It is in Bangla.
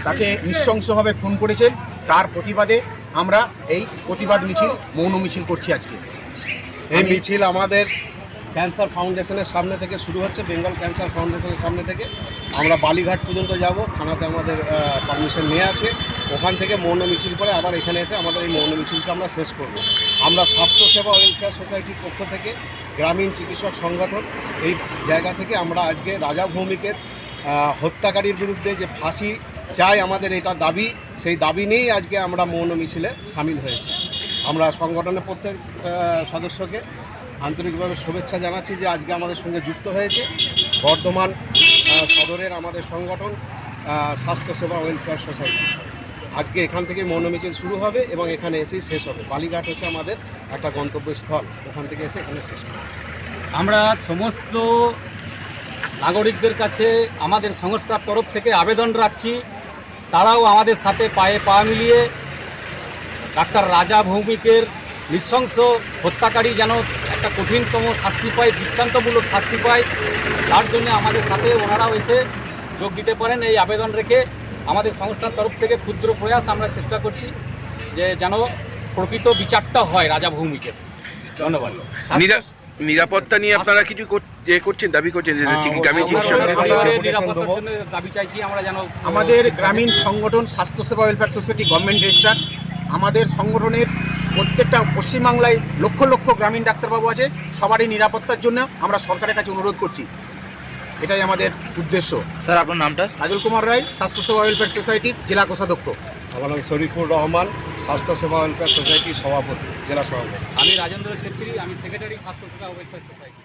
তাকে নৃশংসভাবে খুন করেছে, তার প্রতিবাদে আমরা এই প্রতিবাদ মিছিল, মৌন মিছিল করছি আজকে। এই মিছিল আমাদের ক্যান্সার ফাউন্ডেশনের সামনে থেকে শুরু হচ্ছে, বেঙ্গল ক্যান্সার ফাউন্ডেশনের সামনে থেকে আমরা বালিঘাট পর্যন্ত যাব। থানাতে আমাদের পারমিশন নিয়ে আছে, ওখান থেকে মৌন মিছিল করে আবার এখানে এসে আমাদের এই মৌন মিছিলটা আমরা শেষ করব। আমরা স্বাস্থ্যসেবা ওয়েলফেয়ার সোসাইটির পক্ষ থেকে, গ্রামীণ চিকিৎসক সংগঠন, এই জায়গা থেকে আমরা আজকে রাজা ভৌমিকের হত্যাকারীর বিরুদ্ধে যে ফাঁসি চাই, আমাদের এটা দাবি, সেই দাবি নিয়েই আজকে আমরা মৌন মিছিলে সামিল হয়েছি। আমরা সংগঠনের প্রত্যেক সদস্যকে আন্তরিকভাবে শুভেচ্ছা জানাচ্ছি যে আজকে আমাদের সঙ্গে যুক্ত হয়েছে। বর্ধমান সদরের আমাদের সংগঠন স্বাস্থ্যসেবা ওয়েলফেয়ার সোসাইটি। আজকে এখান থেকে মৌন মিছিল শুরু হবে এবং এখানে এসেই শেষ হবে। বালিঘাট হচ্ছে আমাদের একটা গন্তব্যস্থল, ওখান থেকে এসে এখানে শেষ হবে। আমরা সমস্ত নাগরিকদের কাছে আমাদের সংস্থার তরফ থেকে আবেদন রাখছি, তারাও আমাদের সাথে পায়ে পা মিলিয়ে ডাক্তার রাজা ভৌমিকের নৃশংস হত্যাকারী যেন একটা কঠিনতম শাস্তি পায়, দৃষ্টান্তমূলক শাস্তি পায়, তার জন্য আমাদের সাথে ওনারাও এসে যোগ দিতে পারেন। এই আবেদন রেখে আমাদের সংস্থার তরফ থেকে ক্ষুদ্র প্রয়াস আমরা চেষ্টা করছি যে যেন প্রকৃত বিচারটা হয় রাজা ভৌমিকের। ধন্যবাদ। নিরাপত্তা নিয়ে আপনারা কিছু করছেন, দাবি করছেন যে গ্রামীণ চিকিৎসক নিরাপত্তার জন্য দাবি চাইছি আমরা যেন আমাদের গ্রামীণ সংগঠন স্বাস্থ্যসেবা ওয়েলফেয়ার সোসাইটি গভর্নমেন্ট রেজিস্টার, আমাদের সংগঠনের প্রত্যেকটা পশ্চিমবাংলায় লক্ষ লক্ষ গ্রামীণ ডাক্তারবাবু আছে, সবারই নিরাপত্তার জন্য আমরা সরকারের কাছে অনুরোধ করছি। এটাই আমাদের উদ্দেশ্য। স্যার আপনার নামটা? রাজুল কুমার রায়, স্বাস্থ্যসেবা ওয়েলফেয়ার সোসাইটির জেলা কোষাধ্যক্ষ। আমার নাম শরীফুর রহমান, স্বাস্থ্যসেবা ওয়েলফেয়ার সোসাইটির সভাপতি, জেলা সভাপতি। আমি রাজেন্দ্র ছেত্রী, আমি সেক্রেটারি স্বাস্থ্যসেবা ওয়েলফেয়ার সোসাইটি।